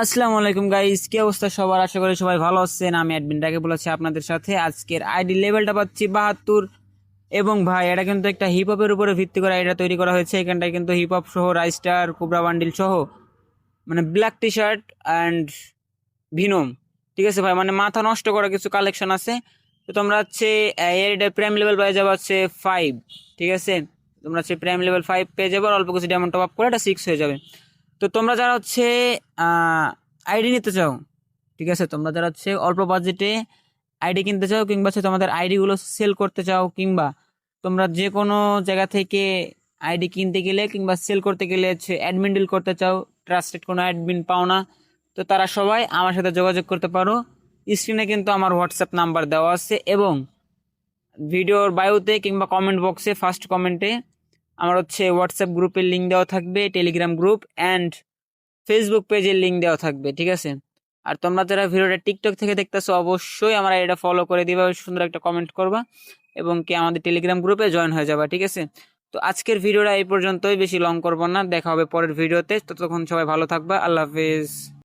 আসসালামু আলাইকুম গাইস, কি অবস্থা সবার? আশা করি সবাই ভালো আছেন। আমি অ্যাডমিনটাকে বলেছি আপনাদের সাথে। আজকের আইডি লেভেলটা পাচ্ছি 72। এবং ভাই, এটা কিন্তু একটা হিপ হপের উপরে ভিত্তি করে আইডিটা তৈরি করা হয়েছে। এখানটায় কিন্তু হিপ হপ সহ রাইস্টার কোবরা বান্ডিল সহ মানে ব্ল্যাক টি শার্ট অ্যান্ড ভিনোম, ঠিক আছে ভাই, মানে মাথা নষ্ট করা কিছু কালেকশন আছে। তো তোমরা হচ্ছে এর প্রাইম লেভেল পেয়ে যাবে হচ্ছে 5, ঠিক আছে। তোমরা হচ্ছে প্রাইম লেভেল 5 পেয়ে যাবে, আর অল্প কিছু ডায়মন্ড টপ আপ করে এটা 6 হয়ে যাবে। তো তোমরা যারা হচ্ছে আইডি নিতে চাও, ঠিক আছে, তোমরা যারা হচ্ছে অল্প বাজেটে আইডি কিনতে চাও, কিংবা হচ্ছে তোমাদের আইডি গুলো সেল করতে চাও, কিংবা তোমরা যে কোনো জায়গা থেকে আইডি কিনতে গেলে কিংবা সেল করতে গেলে হচ্ছে অ্যাডমিন ডিল করতে চাও, ট্রাস্টেড কোনো অ্যাডমিন পাও না, তো তারা সবাই আমার সাথে যোগাযোগ করতে পারো। স্ক্রিনে কিন্তু আমার হোয়াটসঅ্যাপ নাম্বার দেওয়া আছে, এবং ভিডিওর বায়োতে কিংবা কমেন্ট বক্সে ফার্স্ট কমেন্টে আমার হচ্ছে হোয়াটসঅ্যাপ গ্রুপের লিঙ্ক দেওয়া থাকবে, টেলিগ্রাম গ্রুপ অ্যান্ড ফেসবুক পেজের লিঙ্ক দেওয়া থাকবে, ঠিক আছে। আর তোমরা যারা ভিডিওটা টিকটক থেকে দেখতেছো, অবশ্যই আমার এটা ফলো করে দিবা, সুন্দর একটা কমেন্ট করবা, এবং কি আমাদের টেলিগ্রাম গ্রুপে জয়েন হয়ে যাবা, ঠিক আছে। তো আজকের ভিডিওটা এই পর্যন্তই, বেশি লং করবো না, দেখা হবে পরের ভিডিওতে। ততক্ষণ সবাই ভালো থাকবা, আল্লাহ হাফেজ।